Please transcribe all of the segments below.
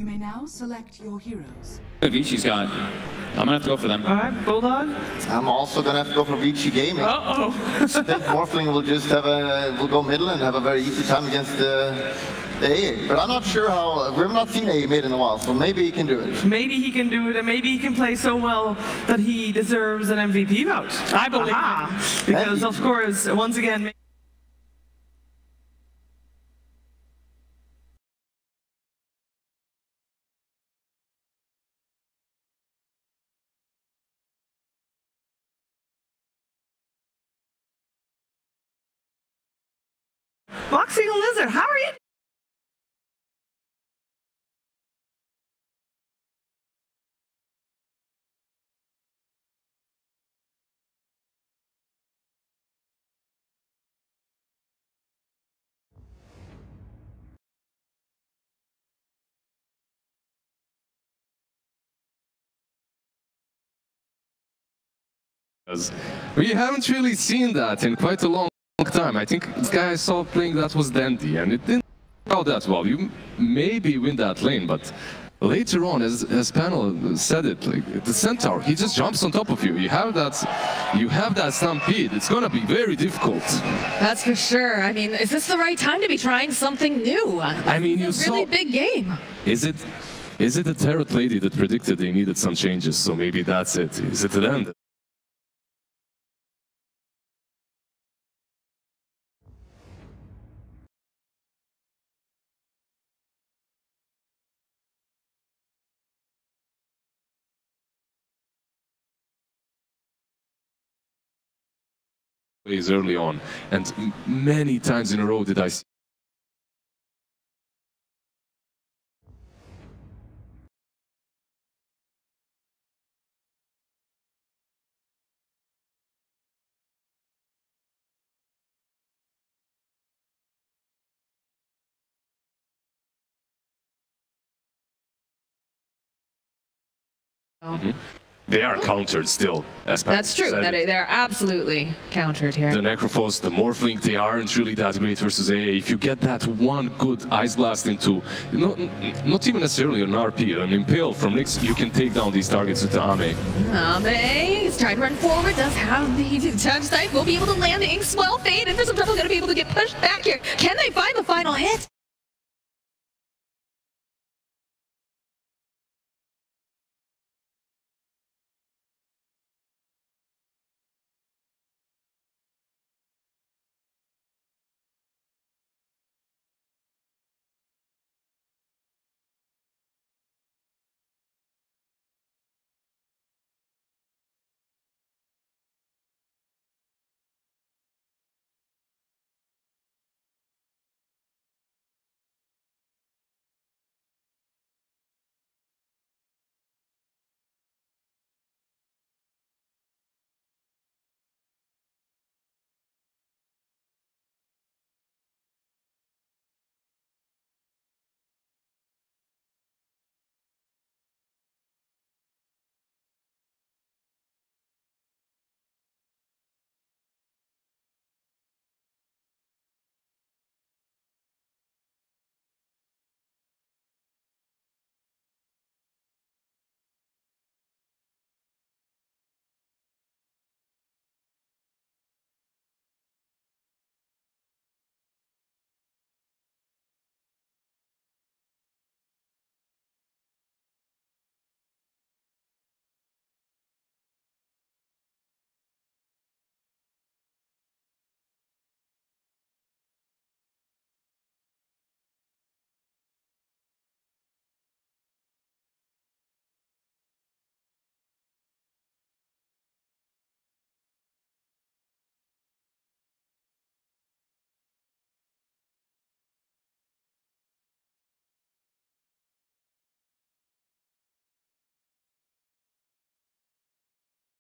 You may now select your heroes. Vici's got. I'm gonna have to go for them. Alright, Bulldog. I'm also gonna have to go for ViciGaming. Uh-oh. I think Morphling will just will go middle and have a very easy time against the AA. But I'm not sure how, we've not seen AA mid in a while, so maybe he can do it. Maybe he can do it, and maybe he can play so well that he deserves an MVP vote. I believe it. Because, of course, once again... Boxing a Lizard, how are you? We haven't really seen that in quite a long time. I think the guy I saw playing that was Dandy, and it didn't go out that well. You maybe win that lane, but later on, as Panel said it, like the Centaur, he just jumps on top of you. You have that stampede. It's gonna be very difficult. That's for sure. I mean, is this the right time to be trying something new? I mean, you saw. Really big game. Is it the Tarot Lady that predicted they needed some changes? So maybe that's it. Is it them? Early on, and many times in a row did I see They are countered still. That's true. They're absolutely countered here. The Necrophos, the Morphling, they aren't really that great versus AA. If you get that one good Ice Blast into, not even necessarily an RP, an Impale from Nyx, you can take down these targets with the Ame. Ame is trying to run forward, does have the touch site, will be able to land the Inkswell Fade, and there's some trouble going to be able to get pushed back here. Can they find the final hit?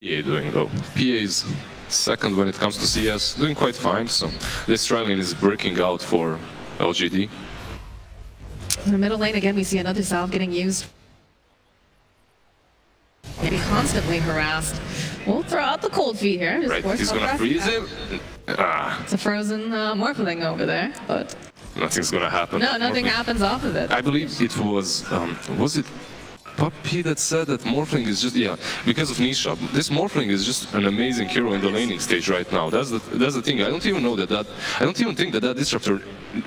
PA doing though. PA is second when it comes to CS, doing quite fine, so this tri lane is breaking out for LGD. In the middle lane again we see another salve getting used. Maybe constantly harassed. We'll throw out the cold feet here. Right, he's gonna freeze him. It's a frozen Morphling over there, but nothing's gonna happen. No, nothing happens off of it. I believe it was it Puppy that said that Morphling is just, yeah, because of Nisha. This Morphling is just an amazing hero in the laning stage right now. That's the thing. I don't even know I don't even think that Disruptor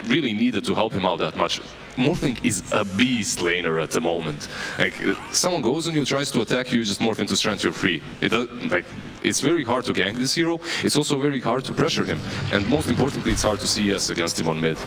really needed to help him out that much. Morphling is a beast laner at the moment. Like, someone goes on you, tries to attack you, just morph into strength, you're free. It's very hard to gank this hero. It's also very hard to pressure him. And most importantly, it's hard to CS against him on mid.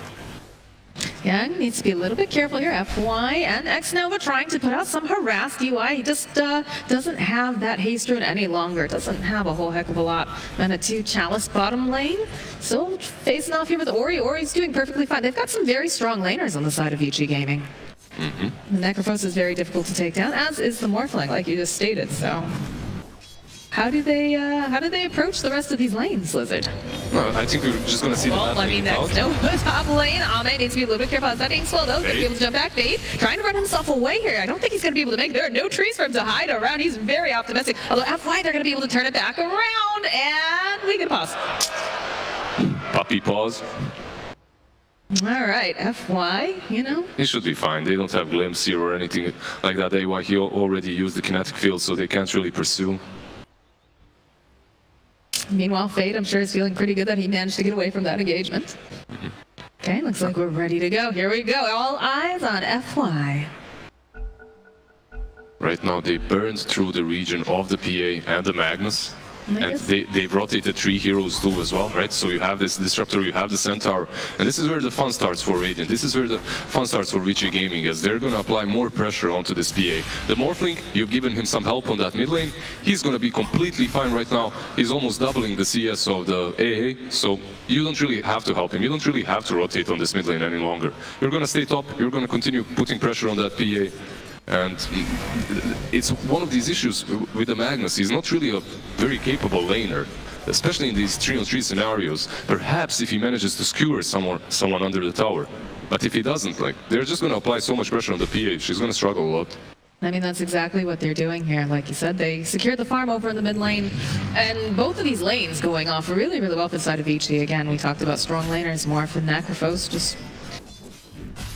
Yeah, needs to be a little bit careful here. FY and Xnova trying to put out some harassed UI. He just doesn't have that haste rune any longer. Doesn't have a whole heck of a lot. And a 2 Chalice bottom lane. So facing off here with Ori. Ori's doing perfectly fine. They've got some very strong laners on the side of ViciGaming. The Necrophos is very difficult to take down, as is the Morphling, like you just stated. So how do they approach the rest of these lanes, Lizard? No, I think we're just gonna see the I mean, that's no top lane. Ame needs to be a little bit careful. Is that being slow though? Gonna be able to jump back. Fade trying to run himself away here. I don't think he's gonna be able to make. There are no trees for him to hide around. He's very optimistic. Although FY, they're gonna be able to turn it back around, and we can pause. Puppy pause. All right, FY, you know. He should be fine. They don't have glimpse here or anything like that. AY, he already used the kinetic field, so they can't really pursue. Meanwhile, Fade, I'm sure, is feeling pretty good that he managed to get away from that engagement. Okay, looks like we're ready to go. Here we go. All eyes on FY. Right now, they burned through the region of the PA and the Magnus. And they've rotated 3 heroes too as well, right? So you have this Disruptor, you have the Centaur, and this is where the fun starts for Radiant. This is where the fun starts for ViciGaming, as they're going to apply more pressure onto this PA. The Morphling, you've given him some help on that mid lane. He's going to be completely fine right now. He's almost doubling the CS of the AA, so you don't really have to help him. You don't really have to rotate on this mid lane any longer. You're going to stay top, you're going to continue putting pressure on that PA. And it's one of these issues with the Magnus. He's not really a very capable laner, especially in these 3-on-3 scenarios. Perhaps if he manages to skewer someone under the tower. But if he doesn't, like, they're just going to apply so much pressure on the PA. She's going to struggle a lot. I mean, that's exactly what they're doing here. Like you said, they secured the farm over in the mid lane, and both of these lanes going off really, really well inside of Vici. Again, we talked about strong laners, Morph and Necrophos, just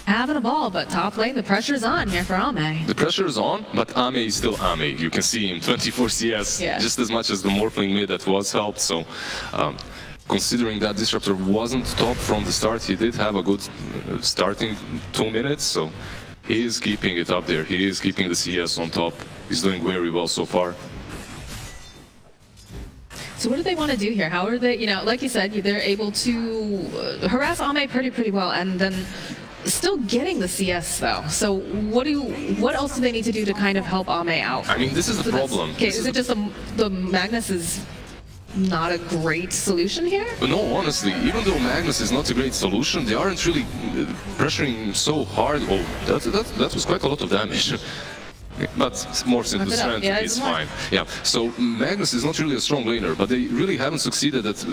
having a ball, but top lane, the pressure's on here for Ame. The pressure is on, but Ame is still Ame. You can see him 24 CS, just as much as the Morphling mid that was helped. So, considering that Disruptor wasn't top from the start, he did have a good starting 2 minutes. So, he is keeping it up there. He is keeping the CS on top. He's doing very well so far. So what do they want to do here? How are they, you know, like you said, they're able to harass Ame pretty well, and then still getting the CS though. So what else do they need to do to kind of help Ame out? I mean, this is the problem. Okay, is it just the Magnus is not a great solution here? No, honestly, even though Magnus is not a great solution, they aren't really pressuring him so hard. Oh, that was quite a lot of damage. But morphs into strength, it's fine. Yeah, so Magnus is not really a strong laner, but they really haven't succeeded at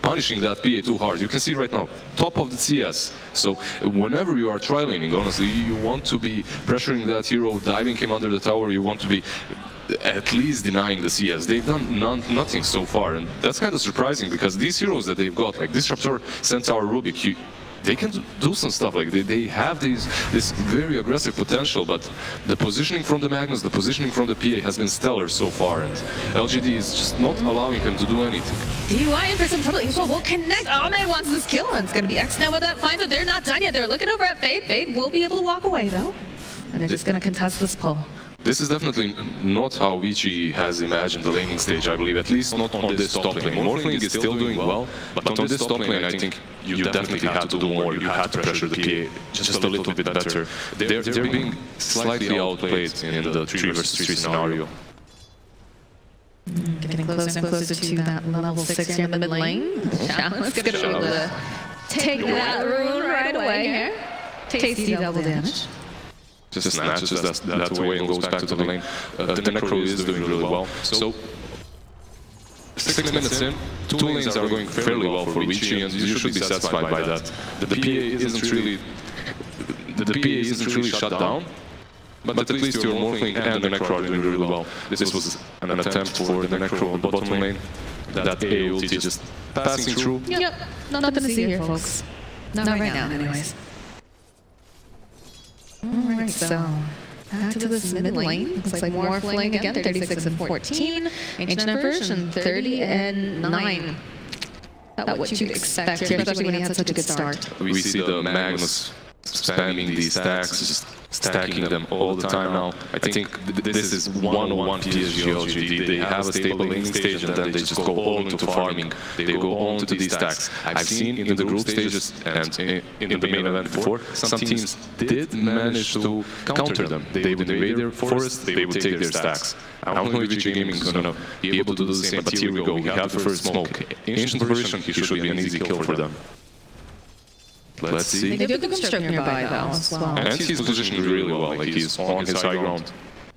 punishing that PA too hard. You can see right now, top of the CS. So whenever you are tri-laning, honestly, you want to be pressuring that hero, diving him under the tower, you want to be at least denying the CS. They've done nothing so far, and that's kind of surprising because these heroes that they've got, like Disruptor, Centaur, Rubik, they can do some stuff. Like they have this very aggressive potential, but the positioning from the Magnus, the positioning from the PA has been stellar so far, and LGD is just not allowing him to do anything. DUI in for some trouble. Israel will connect. Ame wants this kill, and it's going to be Xnova that finds it. They're not done yet. They're looking over at Fade. Fade will be able to walk away though, and they're just going to contest this pull. This is definitely not how Vici has imagined the laning stage, I believe, at least not on this top lane. Morphling is still doing well, but on this top lane, I think you definitely have to do more. You have to pressure the PA just a little bit better. They're being slightly outplayed in the 3 versus 3 scenario. Getting closer and closer to that level 6 here in the mid lane. Chalice going to be able to take that rune right away here. Tasty double damage. Just snatches that away and goes back to the lane. The Necro is doing really well. So, 6 minutes in, 2 lanes are going fairly well for Vici, and you should be satisfied by that. The PA isn't really shut down, but at least your Morphling and the Necro are doing really well. This was an attempt for the Necro on bottom lane. That A ulti just passing through. Yep, nothing to see here, folks. Not right now, anyways. Alright, so back to this mid lane. Looks like more fling again, 36 and 14. Ancient version 30 and 9. About what you'd expect here, especially when he had such a good start. We see the Magnus spamming these stacks, just stacking them all the time now. I think this is 101 PSG LGD. They have a stable laning stage and then they just go all into farming. They go all into these stacks. I've seen in the group stages and in the main event before, some teams did manage to counter them. They would invade their forest, they would take their stacks. I don't know if ViciGaming is going to be able to do the same, but here we go. We have the first smoke. Ancient version, he should be an easy kill for them. Let's see. They do construct nearby though as well. And he's positioned really well, like he's on his high ground.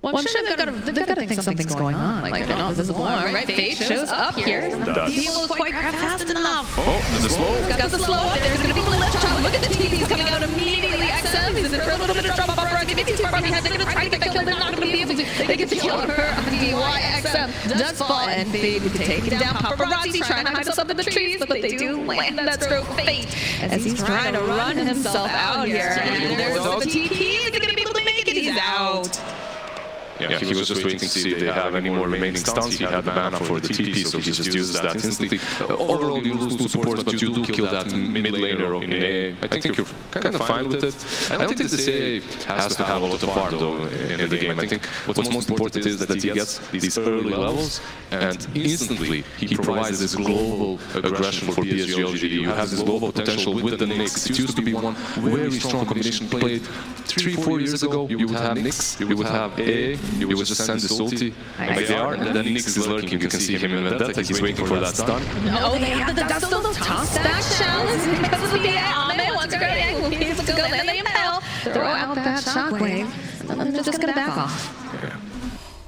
Well, I'm sure they've got to think something's going on. Like they're not visible. All right, Fate shows up here. He will quite fast enough. Oh, the slow. Got the slow up. There's going to be the lift shot. Look at the TPs coming out immediately. XM is in for a little bit of drop off. Maybe too far behind. They're going to try to get the kill. They're not going to be able to. They get the kill on her. DY XM does fall, and Fate would take it down. Paparazzi trying to hide himself in the trees, but they do land that stroke Fate as he's trying to run himself out here. And there's the TP. He's going to be able to make it. He's out. Yeah, he was just waiting to see if they have any more remaining stuns. He had the mana for the TP, so he just uses that instantly. Overall, you lose 2 supports, but you do kill that mid laner in A. I think you're kind of fine with it. I don't think this A has to have a lot of farm, though, in the game. I think what's most important is that he gets these early levels, and instantly he provides this global aggression for PSG LGD. You have this global potential with the Nyx. It used to be one very strong combination played 3-4 years ago. You would have Nyx, you would have A, you would just send this ulti like they are, and then Nyx is lurking. You can see him in Vendetta, he's waiting for that stun. No, they have the still toss back challenge because of the Ame wants to go be able to go land the impel, throw out that shockwave, and then they're just gonna back off. Yeah.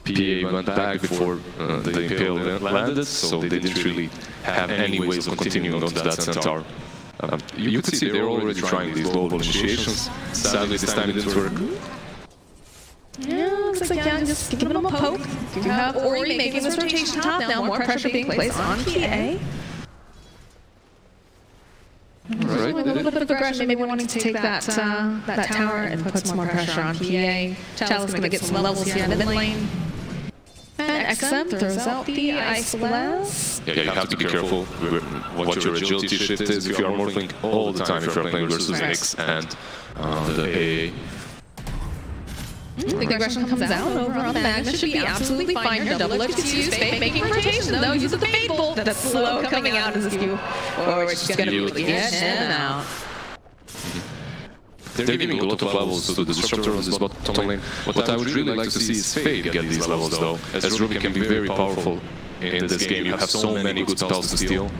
PA went back before the impale landed, so they didn't really have any ways of continuing onto that centaur. You could see they're already trying these global initiations. Sadly, this time it didn't work. Yeah, looks like just giving them a poke. You have Ori making this rotation top now, more pressure being placed on PA. Right. A little bit of aggression, maybe wanting to take that tower and put some more pressure on PA. Chalice going to get some levels here in the mid lane. And XM throws out the Ice Blast. Yeah, you have to be careful what your agility shift is if you are morphing all the time if you're playing versus Nyx and the AA. The aggression comes out over on the Magnus. Should be absolutely fine. Your double lift is used. Fate making rotation though. Use the Fate Bolt. That's slow coming out as you. Or it's just going to get him out. They're giving a lot of levels to the Disruptor on this bottom lane. What I would really like to see is Fate get these levels though, as Ruby can be very powerful in this game. You have so many good spells to steal.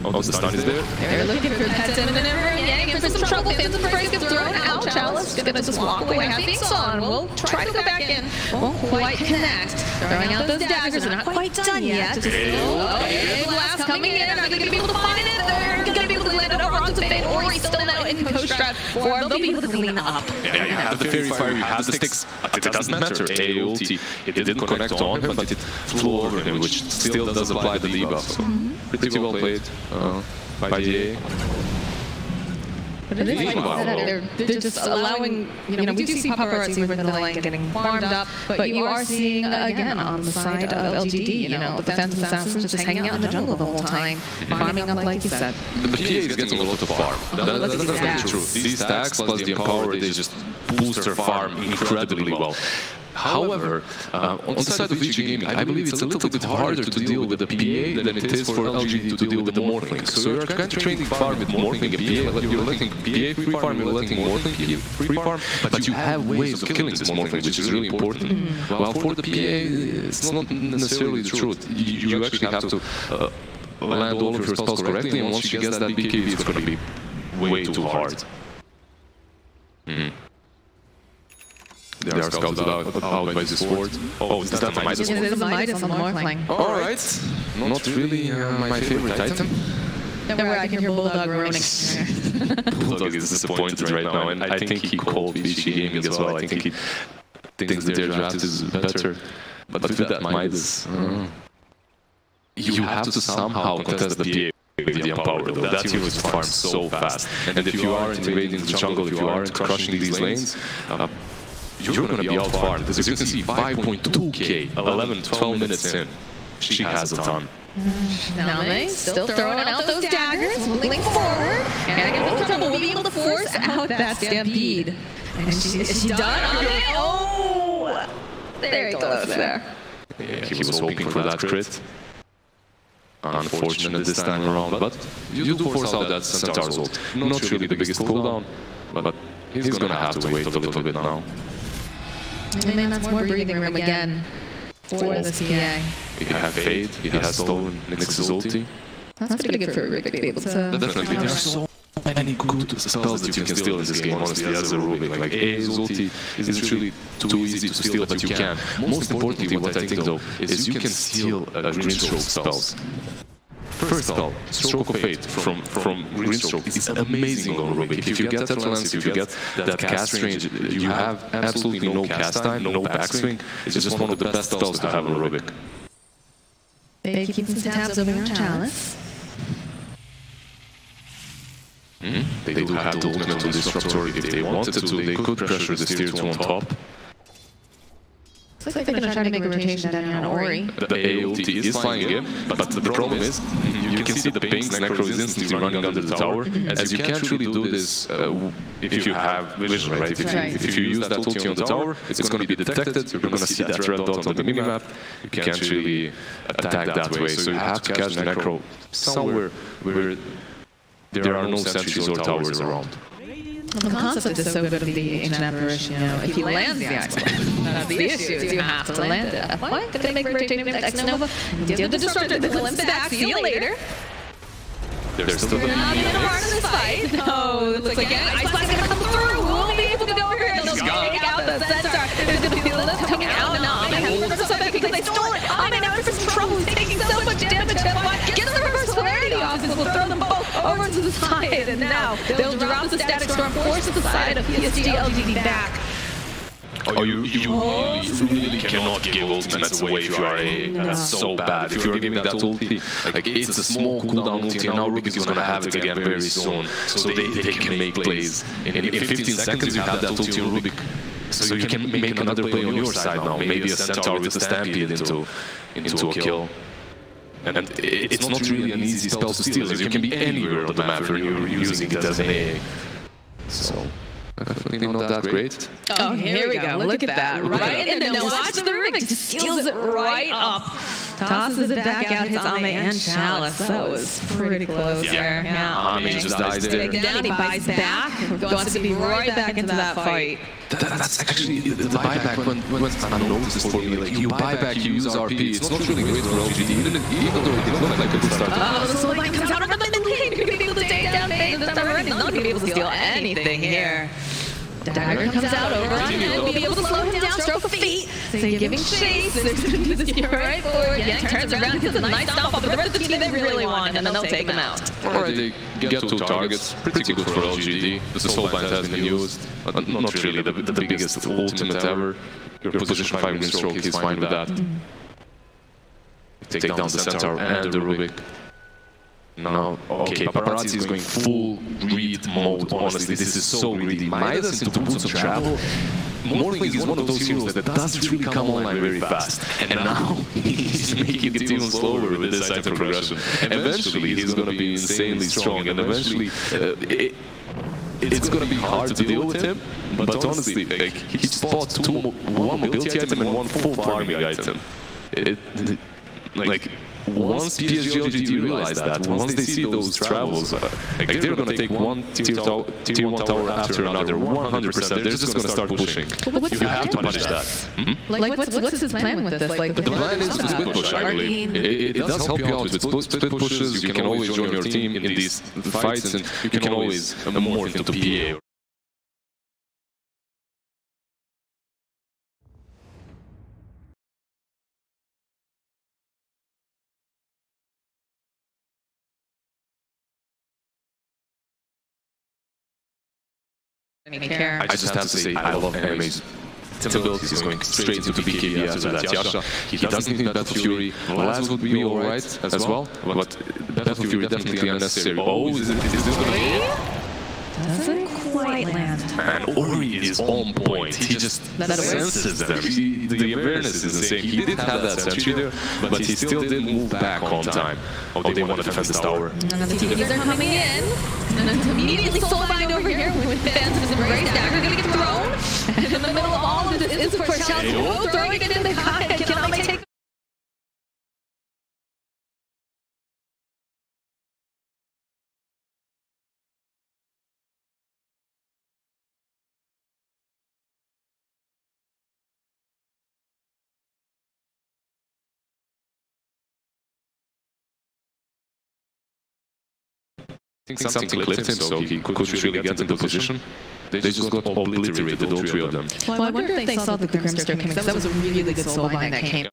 Oh, the stun is there. They're looking for that Yang for some trouble. Phantom Break gets thrown out. Chalice is going to just walk away. Have things on. We'll try to go back in. Won't quite connect. Throwing out those daggers. They're not quite done yet. Okay, blast coming in. Are they going to be able to find it? They're going to be able to land it over onto Fate. Ori still now in post-strat form. They'll be able to clean up. Yeah, you have the Fairy Fire, you have the sticks, but it doesn't matter. A ulti, it didn't connect on him, but it flew over him, which still does apply the debuff. So pretty well played by the A. But it is like they're just allowing, we do see paparazzi with the lane getting farmed up, but you are seeing, again, on the side of LGD, the Phantom Assassins just hanging out in the jungle the whole time, farming up like you said. The PA is getting a lot of farm. That's definitely true. These stacks plus the Empower, they just boost their farm incredibly well. However, on the side of ViciGaming, I believe it's a little bit harder to deal with the PA than it is for LGD to deal with the Morphling. So you're kind of trading farm with Morphling and PA, you're letting PA free farm, you're letting Morphling free farm, but you have ways of killing this Morphling, which is really important. While for the PA, it's not necessarily the truth. You actually have to land all of your spells correctly, and once she gets that BKB, it's going to be way too hard. They are scouted out by this ward. Oh, is that a Midas? It is a Midas on the Morphling. Alright, not really my favorite item. Don't worry, I can hear Bulldog groaning. Bulldog is disappointed right now, and I think he called ViciGaming as well. I think he thinks their draft is better. But with that Midas, you have to somehow contest the PA the Empower. That hero is farmed so fast. And if you aren't invading the jungle, if you aren't crushing these lanes, you're going to be out-farmed. As you can see, 5.2k, 12 minutes in. She has a ton. Name still throwing out those daggers, moving forward. And again, trouble will be able to force out that stampede. And is she done on it? Oh! There he goes there. Yeah, he was hoping for that crit. Unfortunate this time around, but you do force out that Centaur's ult. Not really the biggest cooldown, but he's gonna have to wait a little bit now. And then that's more breathing room again for this PA. He has Fade, he has stolen Nyx's ulti. That's pretty good for Rubik to be able to... Definitely, there are so many good spells that you can steal in this game, honestly, as a Rubik. Like, A's ulti isn't really too easy to steal, but you can. Most importantly, what I think, though, is you can steal Greenstroke spells. First spell, Stroke of Fate from Greenstroke is amazing on Rubik. If you get that lens, if you get that cast range, you have absolutely no cast time, no backswing. It's just one of the best spells to have on Rubik. They keep some tabs over on Chalice. They do have the ultimate to Disruptor. If they wanted to, they could pressure this tier 2 on top. Looks like they're going to try to make a rotation down here on Ori. The A ulti is flying in, but the problem is, you can see the pings, Necro is instantly running under the tower, as you can't really do this if you have vision, right? If you use that ulti on the tower, it's going to be detected, you're going to see that red dot on the minimap, you can't really attack that way, so you have to catch the Necro somewhere where there are no sentries or towers around. The concept is so good of the Ancient Apparition, you know, if he lands the item, that's the issue, is you have to land it. F1, could they make rotating with X-Nova? Deal with the Disruptor, the glimpse back, see you later. There's still Not in the heart of this fight. No, it looks like Ice Blast is going to come through. We'll be able to go over here and they'll take out the Centaur. There's going to be a little coming out and on. They have to back because they stole it. I mean, now for some trouble. He's taking so much damage. F1 gets the reverse polarity off. This will throw them both over to the side. And now they'll drop the Static Storm, force the side of PSG LGD back. Oh, you really cannot give ultimates away if you are that's so bad. If you're giving that ulti, like it's a small cooldown ulti, and now Rubik is going to have it again very soon. So they can make plays. In 15 seconds you have that ulti on Rubik. So you can make another play on your side now. Maybe a Centaur with a Stampede into a kill. And it's not really an easy spell to steal, as you can be anywhere on the map when you're using it as an AA. So... definitely not that great. Oh, here we go. Look at that. Right in the nose. Watch the Rubik. Just steals it right up. Tosses it back out. Hits Ame and Chalice. That was pretty close there. Yeah. Ame just dies there. Down, he buys back. Wants to be right back into that fight. That's actually the buyback when unnoticed for me. Like, you buy back, you use RP. It's not really great for LGD, even though it didn't look like a good start. Oh, the soul line comes out over the mid lane. You're going to be able to take down Bane. This time around, he's not going to be able to steal anything here. Dagger comes out over on him, will be able to slow him down, stroke of feet, so giving chase, they're going to do this here right forward, yeah, turns around, gets a nice stomp up, but the rest of the team, they really want him, and they'll take him out. Alright, they get 2 targets, pretty good for LGD, the Soulbind has been used, but not really the biggest ultimate ever. Your position 5 Greenstroke, he's fine with that. Take down the Centaur and the Rubik. Now, okay, Paparazzi is going full greed mode, honestly, this is so greedy. Midas into Boots of Travel, Morning is one of those heroes that doesn't really come online very fast. And now, he's making it even slower with this item progression. Eventually, he's going to be insanely strong, and eventually, it's going to be hard to deal with him, but honestly, like, he just bought 1 mobility item and 1 full farming item. Like, once PSG LGD realize that, once they see those travels, like they're going to take one tier 1 tower after another, 100%. They're just going to start pushing. You have to punish that. Like, what's his plan with this? Like, the plan is to split push, I believe. It does help you out with split pushes. You can always join your team in these fights, and you can always morph into PA. I just have to say, I love animes item build, he's going straight into BKB after that Yasha. He doesn't need Battle Fury. Laz would be alright as well, but Battle Fury definitely unnecessary. Oh, is this gonna be? Doesn't quite land. And Ori is on point. He just senses them. The awareness is the same. He did have that sentry there, but he still didn't move back on time. Oh, they want to defend this tower. Another TVs are coming in. And immediately soulbind over here with Phantom's Embrace. Dagger gonna get thrown. And in the middle of all of this is, of course, Chelsea. Throwing it in the cut. Can only take. I think something clipped him, so he couldn't really get into position. They just got obliterated, all three of them. Well, I wonder if they saw the Grimster coming, because that was a really good soulbind that came.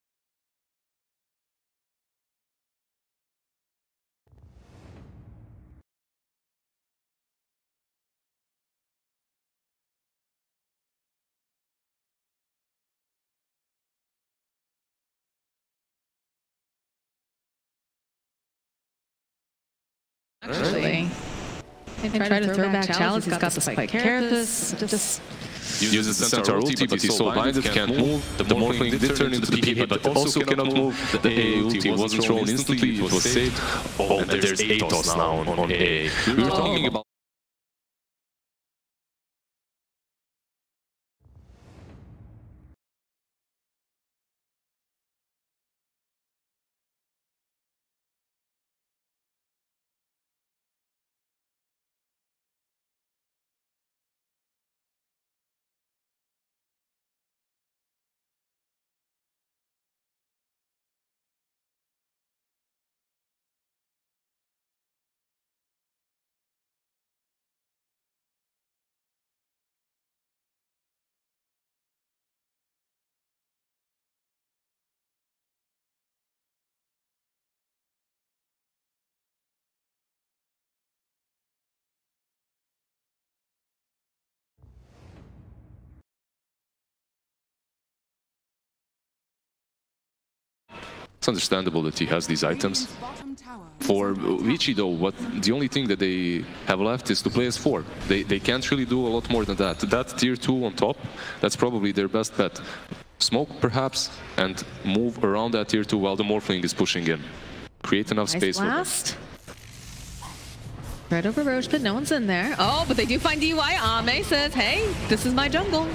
Actually, they try to throw back Chalice. He's got the Spike Carapace. Just uses the Centaur ulti, but he's so blinded, can't move. The Morphling did turn into the PA, but also cannot move. The AA ulti wasn't thrown instantly, it was saved. Oh, and there's Atos now on AA. We were talking about it's understandable that he has these items. For Vici though, the only thing that they have left is to play as 4. They can't really do a lot more than that. That tier 2 on top, that's probably their best bet. Smoke perhaps, and move around that tier 2 while the Morphling is pushing in. Create enough space for them. Right over Roche, but no one's in there. Oh, but they do find DUI. Ame says, hey, this is my jungle.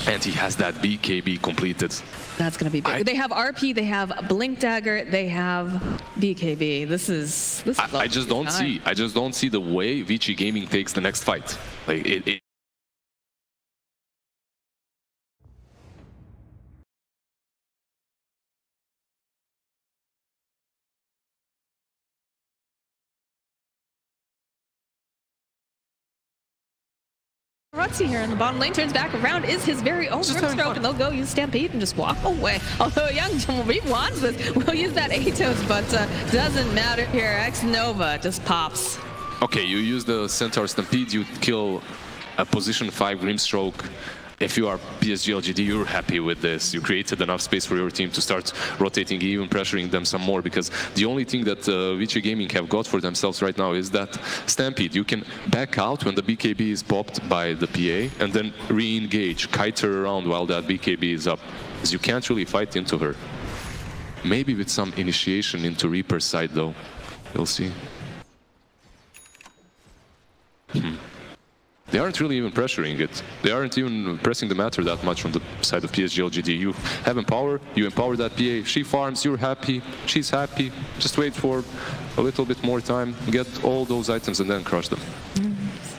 And he has that BKB completed. That's going to be big. They have RP, they have Blink Dagger, they have BKB. This is I just don't see the way ViciGaming takes the next fight. Like Rutzi here in the bottom lane turns back around, is his very own Grimstroke, and they'll go use Stampede and just walk away. Although Young Reap wants this, will use that Atos, but doesn't matter here. X-Nova just pops. Okay, you use the Centaur Stampede, you kill a position 5 Grimstroke. If you are PSG LGD, you're happy with this. You created enough space for your team to start rotating, even pressuring them some more, because the only thing that ViciGaming have got for themselves right now is that Stampede. You can back out when the BKB is popped by the PA, and then re-engage, kite her around while that BKB is up, because you can't really fight into her. Maybe with some initiation into Reaper's side, though. We'll see. They aren't really even pressuring it. They aren't even pressing the matter that much on the side of PSG LGD. You have empower, you empower that PA, she farms, you're happy, she's happy. Just wait for a little bit more time, get all those items and then crush them.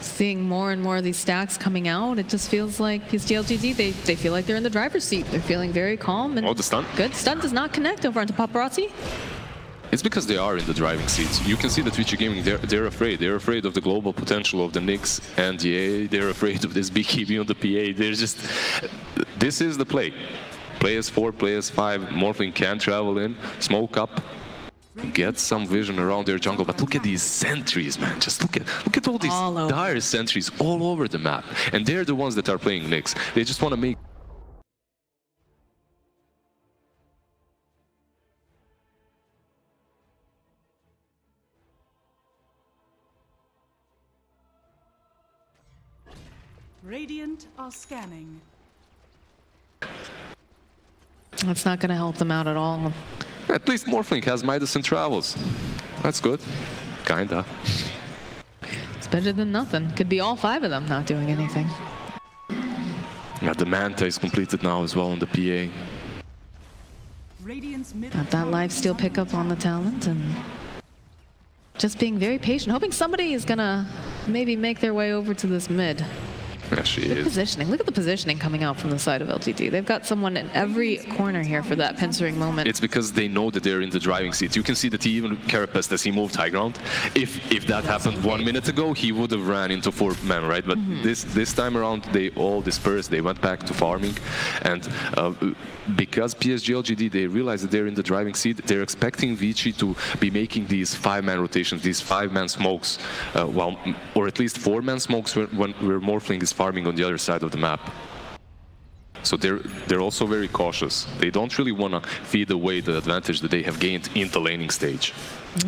Seeing more and more of these stacks coming out, it just feels like PSG LGD, they feel like they're in the driver's seat. They're feeling very calm. And oh, the stun? Good. Stun does not connect over onto Paparazzi. It's because they are in the driving seats. You can see that ViciGaming, they're afraid. They're afraid of the global potential of the Nyx and the A. They're afraid of this BKB on the PA. They're just... This is the play. Play as 4, play as 5. Morphling can travel in, smoke up, get some vision around their jungle. But look at these sentries, man. Just look at all these dire sentries all over the map. And they're the ones that are playing Nyx. They just want to make Radiant are scanning. That's not going to help them out at all. At least Morphling has Midas and Travels. That's good. Kinda. It's better than nothing. Could be all 5 of them not doing anything. Yeah, the Manta is completed now as well on the PA. Radiant's mid Got that lifesteal pickup on the talent and just being very patient, hoping somebody is going to maybe make their way over to this mid. Yeah, she Good is. positioning. Look at the positioning coming out from the side of LGD. They've got someone in every corner here for that pincering moment. It's because they know that they're in the driving seat. You can see that he even carapaced as he moved high ground. If that happened 1 minute ago, he would have ran into 4 men, right? But this time around, they all dispersed. They went back to farming, and because PSG LGD, they realize that they're in the driving seat. They're expecting Vici to be making these 5-man rotations, these 5-man smokes, or at least 4-man smokes where Morphling is farming on the other side of the map. So they're also very cautious. They don't really want to feed away the advantage that they have gained in the laning stage.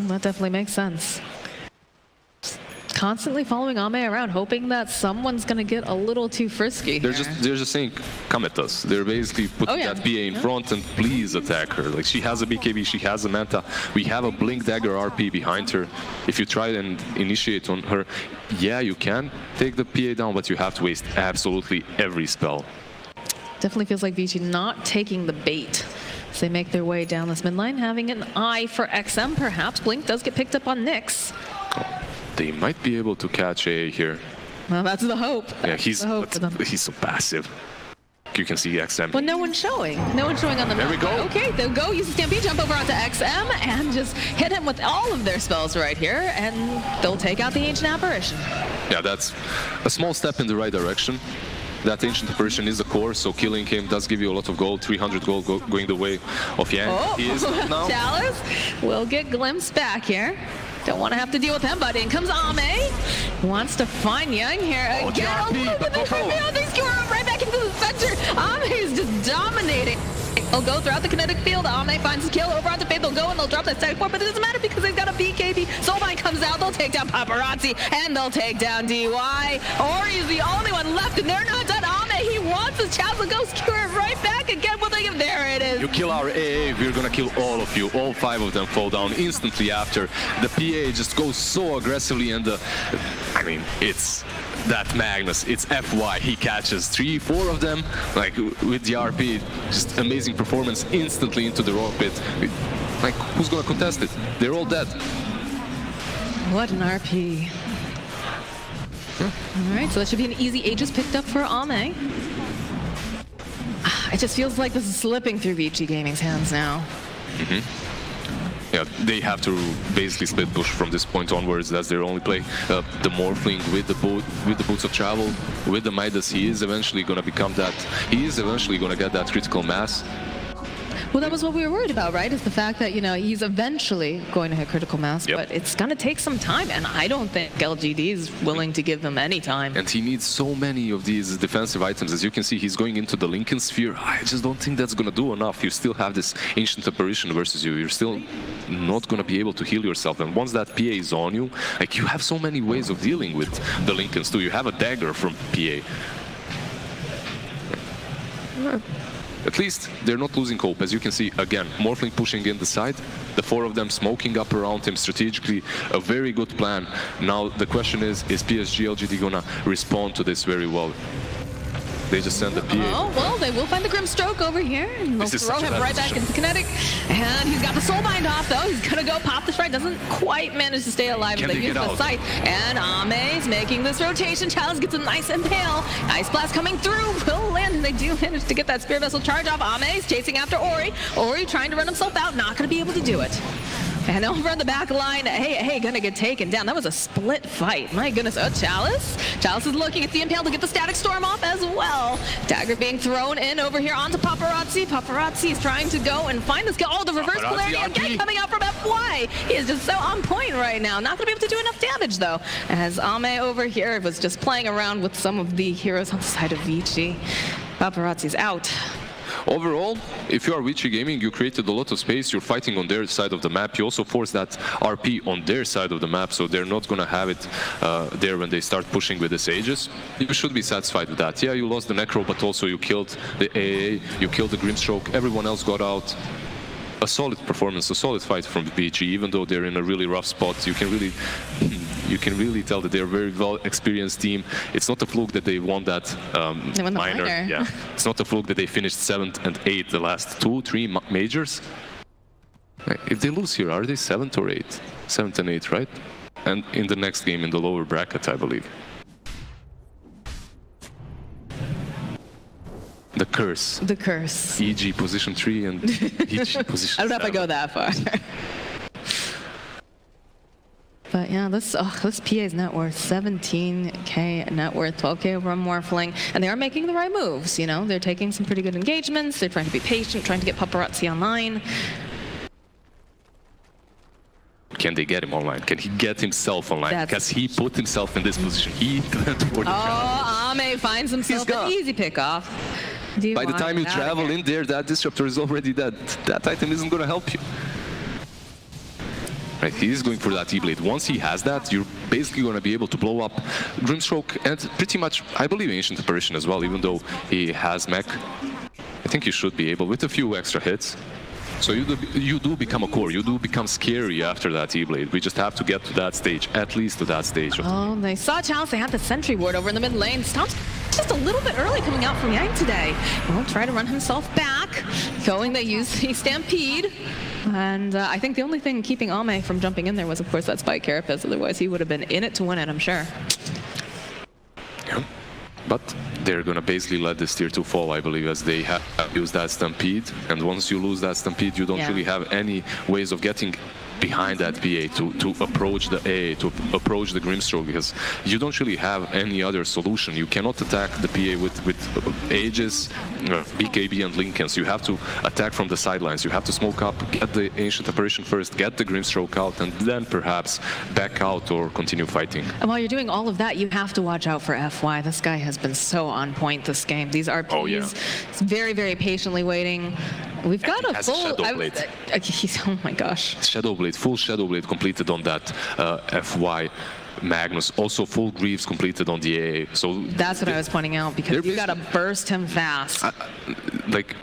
That definitely makes sense. Constantly following Ame around, hoping that someone's going to get a little too frisky They're here. just saying, come at us. They're basically putting that PA in front and please attack her. Like, she has a BKB, she has a Manta. We have a Blink Dagger RP behind her. If you try and initiate on her, yeah, you can take the PA down, but you have to waste absolutely every spell. Definitely feels like Vici not taking the bait as they make their way down this midline, having an eye for XM perhaps. Blink does get picked up on Nyx. They might be able to catch AA here. Well, that's the hope. Yeah, he's so passive. You can see XM. Well, no one's showing. No one's showing on the map. There we go. Okay, they'll go use the Stampede, jump over onto XM, and just hit him with all of their spells right here, and they'll take out the Ancient Apparition. Yeah, that's a small step in the right direction. That Ancient Apparition is a core, so killing him does give you a lot of gold, 300 gold going the way of Yang. Oh, He is now. Chalice will get glimpsed back here. Don't want to have to deal with him, but in comes Ame. Wants to find Young here again. Oh, look at the skewer right back into the center. Ame is just dominating. They'll go throughout the kinetic field. Ame finds his kill over onto Faith. They'll go and they'll drop that static point, but it doesn't matter because they've got a BKB. Soulbind comes out. They'll take down Paparazzi and they'll take down DY. Ori's the only one left, and they're not done. Ame, he wants his chance to go skewer it right back again. Well, there it is. You kill our AA, we're gonna kill all of you. All 5 of them fall down instantly after. The PA just goes so aggressively, and I mean, it's that Magnus, it's FY, he catches 3-4 of them, like with the RP, just amazing performance instantly into the rock pit. Like, who's gonna contest it? They're all dead. What an RP. All right, so that should be an easy Aegis picked up for Ame. It just feels like this is slipping through ViciGaming's hands now. Yeah, they have to basically split push from this point onwards. That's their only play. The Morphling with the boots of travel, with the Midas, he is eventually going to become that. He is eventually going to get that critical mass. Well, that was what we were worried about, right? Is the fact that, you know, he's eventually going to hit critical mass, but it's going to take some time, and I don't think LGD is willing to give him any time. And he needs so many of these defensive items. As you can see, he's going into the Lincoln Sphere. I just don't think that's going to do enough. You still have this Ancient Apparition versus you. You're still not going to be able to heal yourself. And once that PA is on you, like, you have so many ways of dealing with the Lincolns too. You have a dagger from PA. At least they're not losing hope. As you can see, again, Morphling pushing in the side, the 4 of them smoking up around him strategically, a very good plan. Now the question is PSG LGD gonna respond to this very well? They just send the PA. Oh, well, they will find the Grimstroke over here. And they'll throw him right back into Kinetic. And he's got the Soulbind off, though. He's going to go pop the Shrine. Doesn't quite manage to stay alive. They use the sight. And Ame's making this rotation. Chalice gets a nice impale. Ice Blast coming through. Will land. And they do manage to get that Spear Vessel charge off. Ame's chasing after Ori. Ori trying to run himself out. Not going to be able to do it. And over on the back line, hey, gonna get taken down. That was a split fight. My goodness. Oh, Chalice. Chalice is looking at the impale to get the Static Storm off as well. Dagger being thrown in over here onto Paparazzi. Paparazzi is trying to go and find this guy. Oh, the reverse polarity again coming out from FY. He is just so on point right now. Not gonna be able to do enough damage though. As Ame over here was just playing around with some of the heroes on the side of Vici. Paparazzi's out. Overall, if you are ViciGaming, you created a lot of space, you're fighting on their side of the map, you also force that RP on their side of the map, so they're not gonna have it there when they start pushing with the Sages. You should be satisfied with that. Yeah, you lost the Necro, but also you killed the AA, you killed the Grimstroke, everyone else got out. A solid performance, a solid fight from VG, even though they're in a really rough spot. You can really tell that they're a very well experienced team. It's not a fluke that they won that They won the minor. Yeah, it's not a fluke that they finished 7th and 8th the last 2-3 majors. If they lose here, are they 7th or 8th? 7th and 8th, right? And in the next game in the lower bracket, I believe. The curse. The curse. EG position 3 and EG position 7. I don't know if I go that far. But yeah, this PA's net worth, 17K net worth, 12K over on Morphling, and they are making the right moves, you know? They're taking some pretty good engagements, they're trying to be patient, trying to get Paparazzi online. Can they get him online? Can he get himself online? Because he put himself in this position. He went for the Ame finds himself an easy pickoff. By the time you travel in there, that disruptor is already dead. That item isn't going to help you. Right, he's going for that E-Blade. Once he has that, you're basically going to be able to blow up Grimstroke and pretty much, I believe, Ancient Apparition as well, even though he has mech. I think you should be able, with a few extra hits. So you do become a core, you do become scary after that E-Blade. We just have to get to that stage, at least to that stage. Oh, they saw Chalice, they had the sentry ward over in the mid lane. Stomp's just a little bit early coming out from Yang today. He'll try to run himself back, going they use the Stampede. And I think the only thing keeping Ame from jumping in there was, of course, that Spike Carapace. Otherwise, he would have been in it to win it, I'm sure. Yeah. But they're going to basically let this tier 2 fall, I believe, as they have used that Stampede. And once you lose that Stampede, you don't really have any ways of getting behind that PA to approach the A, to approach the Grimstroke, because you don't really have any other solution. You cannot attack the PA with Aegis, BKB and Lincolns. You have to attack from the sidelines. You have to smoke up, get the Ancient Apparition first, get the Grimstroke out, and then perhaps back out or continue fighting. And while you're doing all of that, you have to watch out for FY. This guy has been so on point this game. These RPs, very, very patiently waiting. We've got a full... oh my gosh. Shadowblade, full Shadowblade completed on that FY. Magnus, also full Greaves completed on the AA. So that's what I was pointing out, because you got to burst him fast. Like,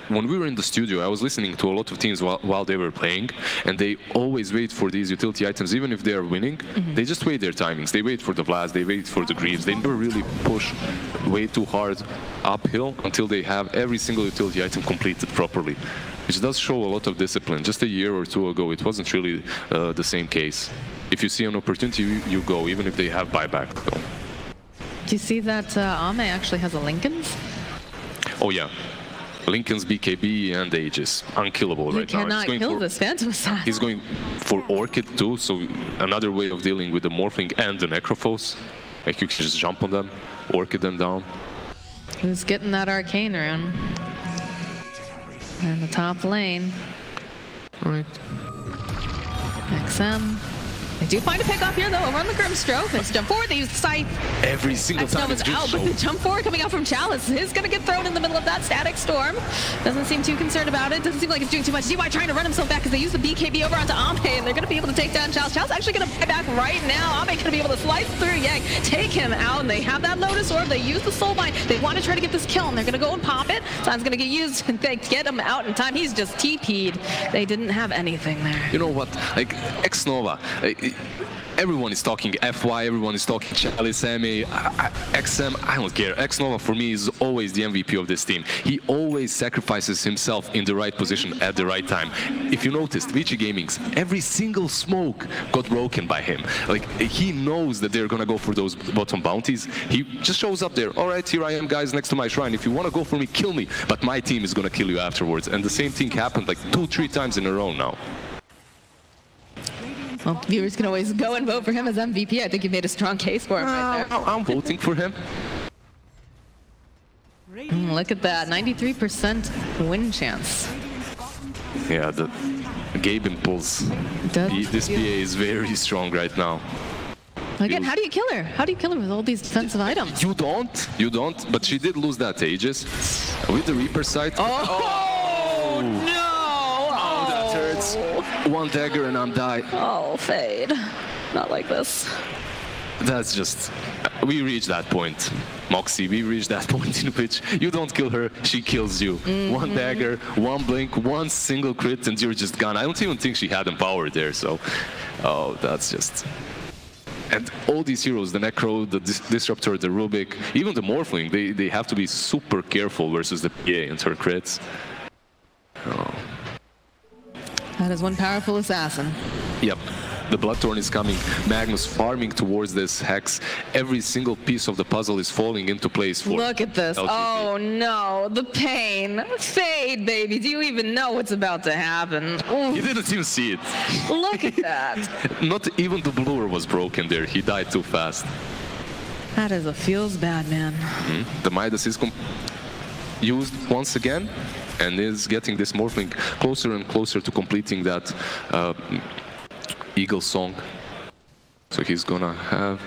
when we were in the studio, I was listening to a lot of teams while they were playing, and they always wait for these utility items, even if they are winning. They just wait their timings. They wait for the blast, they wait for the Greaves. They never really push way too hard uphill until they have every single utility item completed properly, which does show a lot of discipline. Just a year or two ago, it wasn't really the same case. If you see an opportunity, you go, even if they have buyback. So. Do you see that Ame actually has a Lincoln's? Oh yeah. Lincoln's, BKB, and Aegis. Unkillable right now. You cannot kill this Phantom Assassin. He's going for Orchid too, so another way of dealing with the Morphling and the Necrophos. Like you can just jump on them, Orchid them down. Who's getting that Arcane rune? In the top lane. All right. XM. They do find a pick up here, though, over on the Grimstroke. They jump forward, they use the Scythe. Every single time it's out, but the jump forward coming out from Chalice is going to get thrown in the middle of that Static Storm. Doesn't seem too concerned about it. Doesn't seem like it's doing too much. DY trying to run himself back because they use the BKB over onto Ame, and they're going to be able to take down Chalice. Chalice actually going to buy back right now. Ame going to be able to slice through Yang, take him out, and they have that Lotus Orb. They use the Soulbind. They want to try to get this kill, and they're going to go and pop it. Time's going to get used, and they get him out in time. He's just TP'd. They didn't have anything there. You know what? Like, X-Nova. Everyone is talking FY, everyone is talking Chalice, MA, XM, I don't care. X-Nova for me is always the MVP of this team. He always sacrifices himself in the right position at the right time. If you noticed, ViciGaming's every single smoke got broken by him. Like, he knows that they're gonna go for those bottom bounties. He just shows up there. All right, here I am, guys, next to my shrine. If you wanna go for me, kill me. But my team is gonna kill you afterwards. And the same thing happened like 2-3 times in a row now. Well, viewers can always go and vote for him as MVP. I think you made a strong case for him right there. I'm voting for him. Look at that, 93% win chance. Yeah, the Gabe Impulse. This PA is very strong right now. Again, how do you kill her? How do you kill her with all these defensive items? You don't, but she did lose that Aegis. With the Reaper sight. Oh, no! Oh, that hurts. One dagger and I'm died. Oh, Fade. Not like this. That's just... We reached that point. Moxie, we reached that point in which you don't kill her, she kills you. One dagger, one blink, one single crit, and you're just gone. I don't even think she had Empower there, so... Oh, that's just... And all these heroes, the Necro, the Disruptor, the Rubik, even the Morphling, they have to be super careful versus the PA and her crits. Oh. That is one powerful assassin. Yep. The Bloodthorn is coming. Magnus farming towards this Hex. Every single piece of the puzzle is falling into place for Look at this. LGD. Oh no, the pain. Fade, baby. Do you even know what's about to happen? You didn't even see it. Look at that. Not even the blower was broken there. He died too fast. That is a feels bad, man. The Midas is used once again and is getting this Morphling closer and closer to completing that Eagle Song. So he's gonna have...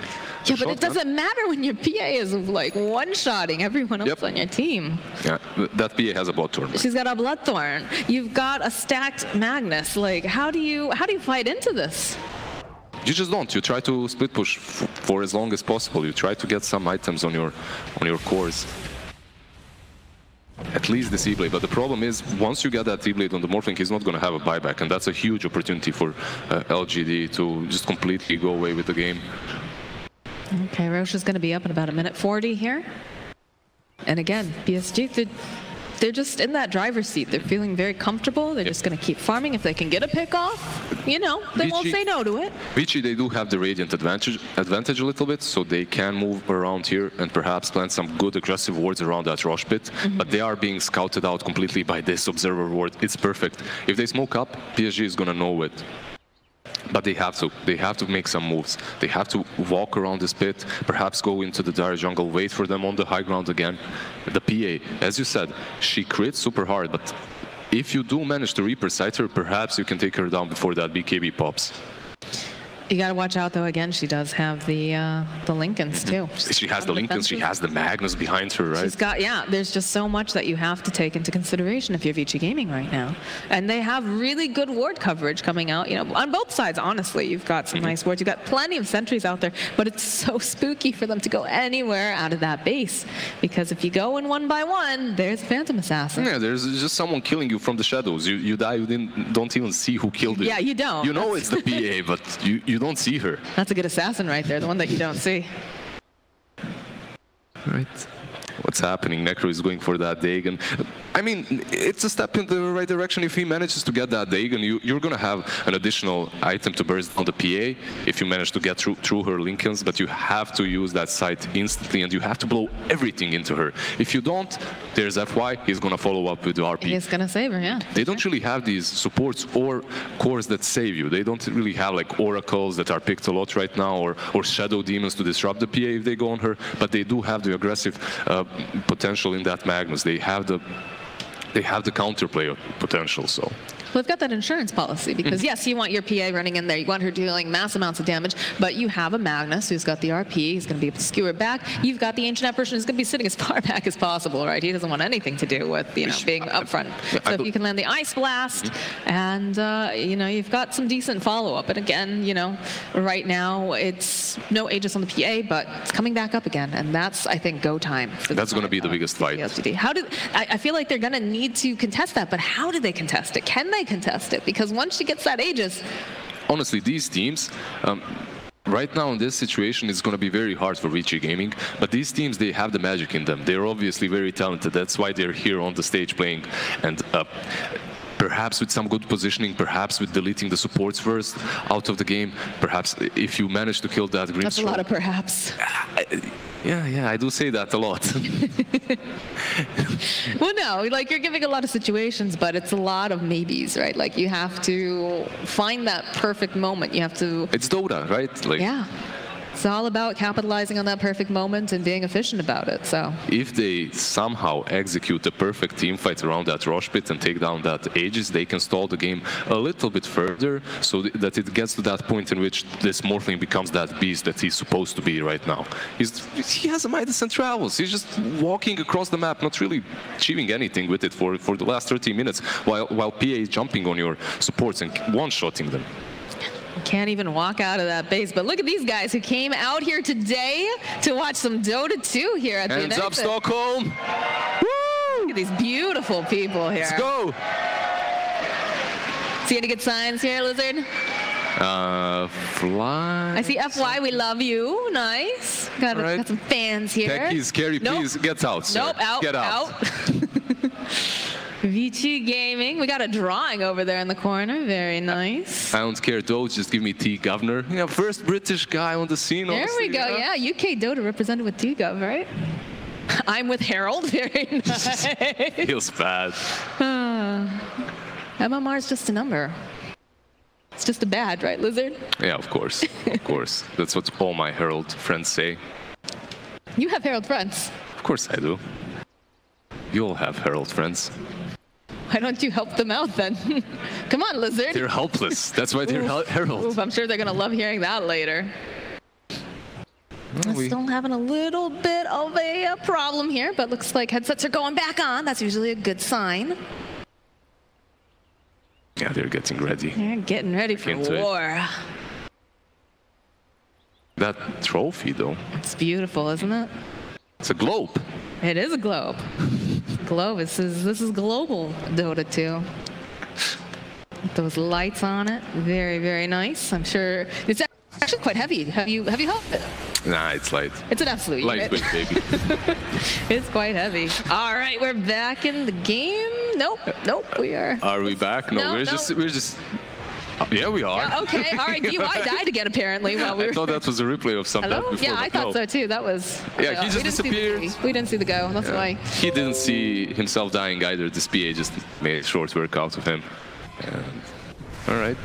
Yeah, but it doesn't matter when your PA is like one-shotting everyone else on your team. Yeah, that PA has a Bloodthorn. She's got a Bloodthorn. You've got a stacked Magnus. Like, how do you fight into this? You just don't. You try to split push for as long as possible. You try to get some items on your cores. At least the C-Blade, but the problem is, once you get that C-Blade on the Morphling, he's not going to have a buyback, and that's a huge opportunity for LGD to just completely go away with the game. Okay, Roche is going to be up in about 1:40 here. And again, PSG, they're just in that driver's seat. They're feeling very comfortable. They're just going to keep farming. If they can get a pick off, you know, they won't say no to it. Vici, they do have the Radiant advantage a little bit, so they can move around here and perhaps plant some good aggressive wards around that Roche pit. But they are being scouted out completely by this Observer ward. It's perfect. If they smoke up, PSG is going to know it. But they have to make some moves. They have to walk around this pit, perhaps go into the dire jungle, wait for them on the high ground again. The PA, as you said, she crits super hard, but if you do manage to Reaper sight her, perhaps you can take her down before that BKB pops. You got to watch out, though. Again, she does have the Lincolns, too. She has the Lincolns, she has the Magnus behind her, right? She's got, yeah, there's just so much that you have to take into consideration if you're ViciGaming right now. And they have really good ward coverage coming out, you know, on both sides, honestly. You've got some nice wards. You've got plenty of sentries out there, but it's so spooky for them to go anywhere out of that base. Because if you go in one by one, there's Phantom Assassin. Yeah, there's just someone killing you from the shadows. You die, you don't even see who killed you. Yeah, you don't. You know it's the PA, but you don't see her. That's a good assassin right there, the one that you don't see. Right. What's happening? Necro is going for that Dagon. I mean, it's a step in the right direction. If he manages to get that Dagon, you're going to have an additional item to burst on the PA if you manage to get through her Lincolns, but you have to use that sight instantly, and you have to blow everything into her. If you don't, there's FY, he's going to follow up with the RP. He's going to save her, yeah. They don't really have these supports or cores that save you. They don't really have like oracles that are picked a lot right now, or shadow demons to disrupt the PA if they go on her, but they do have the aggressive potential in that Magnus. They have the counterplay potential, so. Well, they've got that insurance policy because, yes, you want your PA running in there. You want her dealing mass amounts of damage, but you have a Magnus who's got the RP. He's going to be able to skewer it back. You've got the Ancient Apparition who's going to be sitting as far back as possible, right? He doesn't want anything to do with, you know, being up front. So if you can land the Ice Blast and, you know, you've got some decent follow-up. And again, you know, right now it's no Aegis on the PA, but it's coming back up again. And that's, I think, go time. That's going to be the biggest fight. I feel like they're going to need to contest that, but how do they contest it? Can they contest it? Because once she gets that Aegis... Honestly, these teams, right now in this situation, it's going to be very hard for ViciGaming, but these teams, they have the magic in them. They're obviously very talented. That's why they're here on the stage playing. And perhaps with some good positioning, perhaps with deleting the supports first out of the game, perhaps if you manage to kill that Grimstone. That's a lot of perhaps. Yeah, I do say that a lot. Well, no, like you're giving a lot of situations, but it's a lot of maybes, right? Like you have to find that perfect moment. You have to... It's Dota, right? Like, yeah. It's all about capitalizing on that perfect moment and being efficient about it. So if they somehow execute the perfect team fight around that Rosh pit and take down that Aegis, they can stall the game a little bit further so that it gets to that point in which this Morphling becomes that beast that he's supposed to be right now. He has a Midas and travels. He's just walking across the map, not really achieving anything with it for the last 30 minutes, while PA is jumping on your supports and one-shotting them. Can't even walk out of that base. But look at these guys who came out here today to watch some Dota 2 here at the event. Hands up, Stockholm! Woo! Look at these beautiful people here. Let's go! See any good signs here, Lizard? Fly. I see FY, we love you. Nice. Got some fans here. Techies, carry, please, get out, sir. Nope, out, get out. ViciGaming, we got a drawing over there in the corner. Very nice. I don't care, though. Just give me T-Governor. Yeah, first British guy on the scene. There we go. Yeah, UK Dota represented with T-Gov, right? I'm with Harold. Very nice. Feels bad. MMR's just a number. It's just a bad, right, Lizard? Yeah, of course. Of course. That's what all my Herald friends say. You have Herald friends. Of course I do. You all have Herald friends. Why don't you help them out then? Come on, Lizard. They're helpless. That's why they're Herald. Oof, I'm sure they're going to love hearing that later. Still having a little bit of a problem here, but looks like headsets are going back on. That's usually a good sign. Yeah, they're getting ready. They're getting ready for war. That trophy, though. It's beautiful, isn't it? It's a globe. It is a globe. Globe. This is global Dota 2. With those lights on it, very, very nice. I'm sure it's actually quite heavy. Have you held it? Nah, it's light. It's an absolute lightweight, baby. It's quite heavy. All right, we're back in the game. Nope, we are. Are we back? No, we're just. Yeah, we are. Yeah, okay, all right. DUI died again, apparently. While we were... I thought that was a replay of something before. Yeah, I thought so too. That was. Yeah, he just disappeared. We didn't see the go. That's why. He didn't see himself dying either. This PA just made a short work out of him. And, all right.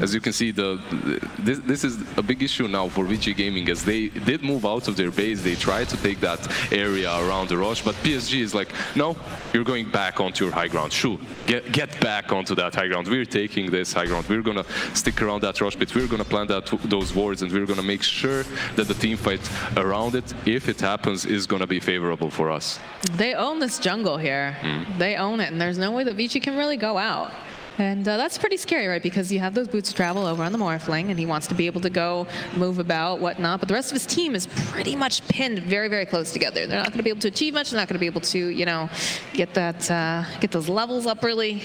As you can see, this is a big issue now for ViciGaming, as they did move out of their base. They tried to take that area around the Rosh, but PSG is like, no, you're going back onto your high ground. Shoo, get back onto that high ground. We're taking this high ground. We're going to stick around that Rosh pit. We're going to plant those wards, and we're going to make sure that the team fight around it, if it happens, is going to be favorable for us. They own this jungle here. They own it, and there's no way that Vici can really go out. And that's pretty scary, right? Because you have those boots of travel over on the Morphling, and he wants to be able to go, move about, whatnot. But the rest of his team is pretty much pinned very, very close together. They're not going to be able to achieve much. They're not going to be able to, you know, get those levels up really.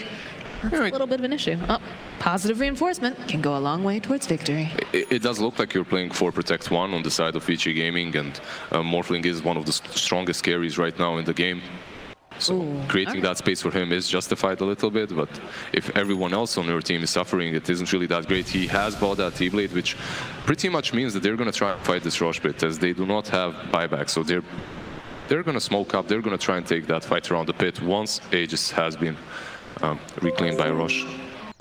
That's a little bit of an issue. Oh, positive reinforcement can go a long way towards victory. It does look like you're playing 4 Protect 1 on the side of ViciGaming, and Morphling is one of the strongest carries right now in the game. So creating that space for him is justified a little bit, but if everyone else on your team is suffering, it isn't really that great. He has bought that T-Blade, which pretty much means that they're going to try and fight this Rosh pit, as they do not have buyback. So they're going to smoke up. They're going to try and take that fight around the pit once Aegis has been reclaimed by Rosh.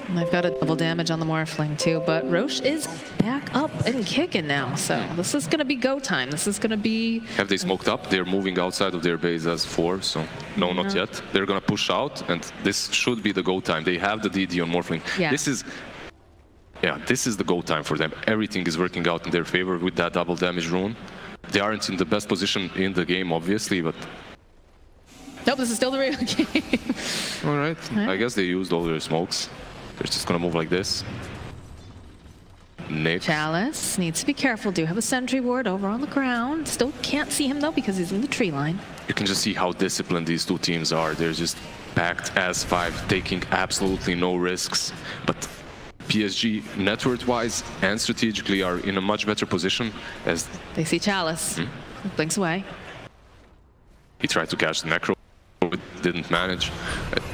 And they've got a double damage on the Morphling too, but Rosh is back up and kicking now, so this is going to be go time. This is going to be... Have they smoked up? They're moving outside of their base as 4, so no, not yet. They're going to push out, and this should be the go time. They have the DD on Morphling. Yeah. This is the go time for them. Everything is working out in their favor with that double damage rune. They aren't in the best position in the game, obviously, but... Nope, this is still the real game. All right, I guess they used all their smokes. They're just gonna move like this. Nick. Chalice needs to be careful. Do have a sentry ward over on the ground. Still can't see him though because he's in the tree line. You can just see how disciplined these two teams are. They're just packed as 5, taking absolutely no risks. But PSG, network-wise and strategically, are in a much better position as they see Chalice. Blinks away. He tried to catch the Necro, but didn't manage.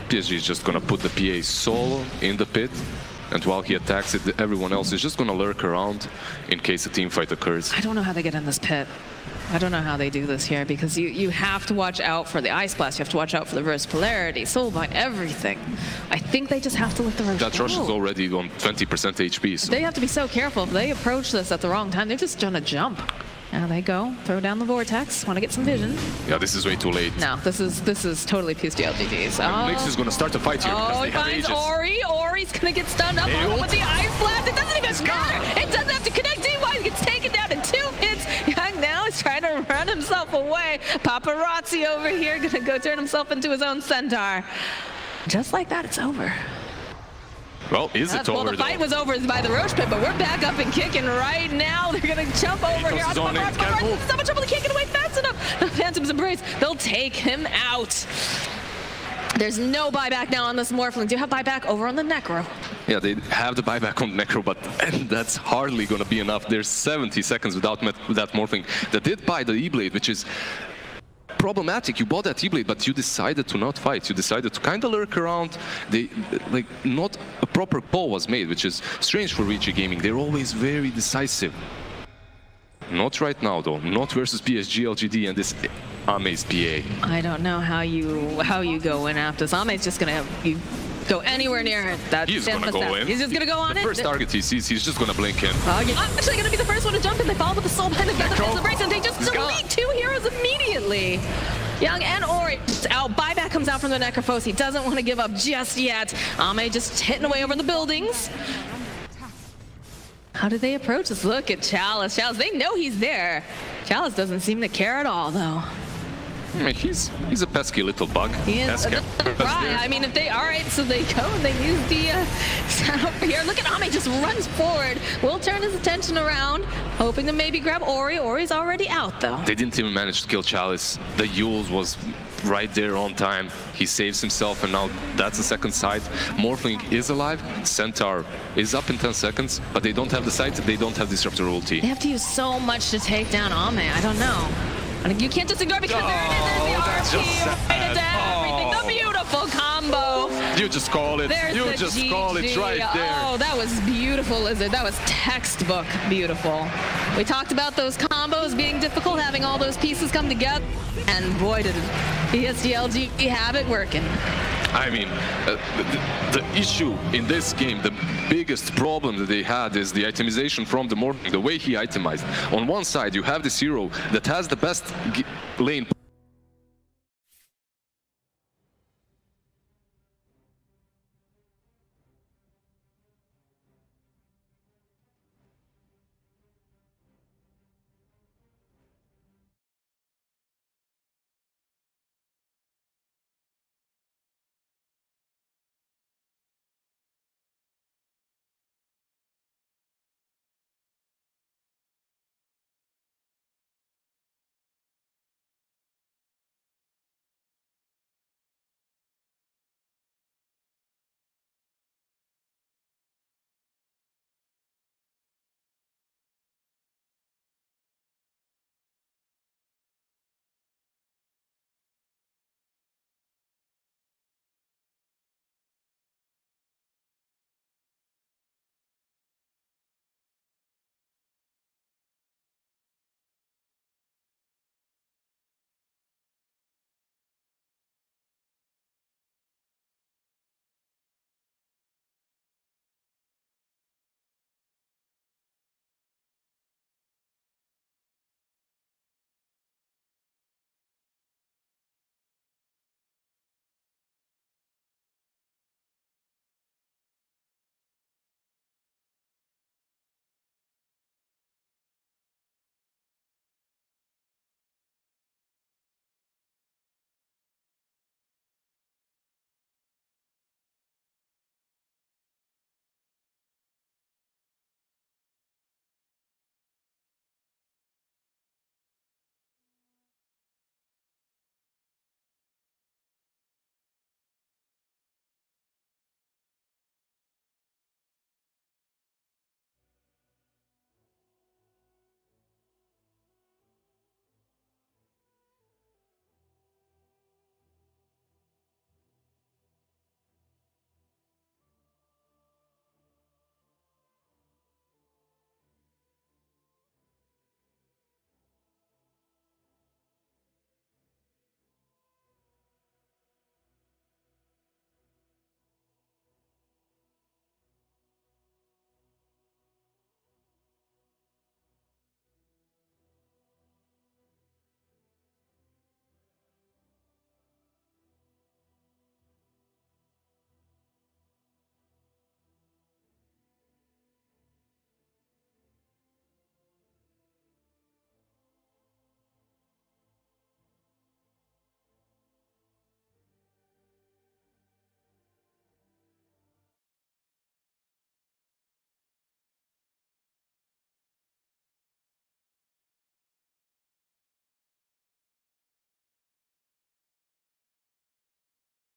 PSG is just gonna put the PA solo in the pit, and while he attacks it, everyone else is just gonna lurk around in case a team fight occurs. I don't know how they get in this pit. I don't know how they do this here, because you have to watch out for the Ice Blast, you have to watch out for the Reverse Polarity, Soulbind, everything. I think they just have to let the Roche That Roche go. is already on 20% HP. So. They have to be so careful. If they approach this at the wrong time, they're just gonna jump. Now they go, throw down the Vortex, want to get some vision. Yeah, this is way too late. No, this is totally PSG LGD's. And Nyx is going to start a fight here because Oh, they he have finds ages. Ori. Ori's gonna get stunned up with the Ice Blast. It doesn't even matter. It doesn't have to connect. DY gets taken down in 2 hits. Young now is trying to run himself away. Paparazzi over here gonna go turn himself into his own centaur. Just like that, it's over. Well, is it over? Well, the fight was over by the Roche Pit, but we're back up and kicking right now. They're gonna jump over here. Is on it. Can't move. So much trouble, they can't get away fast enough. The Phantom's Embrace, they'll take him out. There's no buyback now on this Morphling. Do you have buyback over on the Necro? Yeah, they have the buyback on Necro, but that's hardly going to be enough. There's 70 seconds without that Morphling. They did buy the E-Blade, which is problematic. You bought that E-Blade, but you decided to not fight. You decided to kind of lurk around. Like, not a proper call was made, which is strange for ViciGaming. They're always very decisive. Not right now, though. Not versus PSG LGD and this Ame's PA. I don't know how you go in after this. Ame's just gonna have you go anywhere near it. He's gonna go in. He's just gonna go on it. The first target he sees, he's just gonna blink in. Actually gonna be the first one to jump in. They follow with the Soulbind, they get the Phantom Embrace, and they just He's delete gone. 2 heroes immediately. Young and Ori out. Buyback comes out from the Necrophos. He doesn't want to give up just yet. Ame just hitting away over the buildings. How do they approach this? Look at Chalice. Chalice, they know he's there. Chalice doesn't seem to care at all, though. I mean, he's a pesky little bug. He is. Pesky. Right. I mean, if they all right, so they go and they use the setup here. Look at Ame just runs forward. Will turn his attention around, hoping to maybe grab Ori. Ori's already out though. They didn't even manage to kill Chalice. The Yules was right there on time. He saves himself, and now that's the second side. Morphling is alive. Centaur is up in 10 seconds, but they don't have the sight. They don't have Disruptor ulti. They have to use so much to take down Ame. I don't know. You can't just ignore because there it is. There's the that's RP just right into everything. The beautiful combo. You just call it. There's You the just GG. call it right there. Oh, that was beautiful, Lizard. That was textbook beautiful. We talked about those combos being difficult, having all those pieces come together, and boy, did PSG LGD have it working. I mean, the issue in this game, the biggest problem that they had is the itemization from the Morphling, the way he itemized. On one side, you have this hero that has the best lane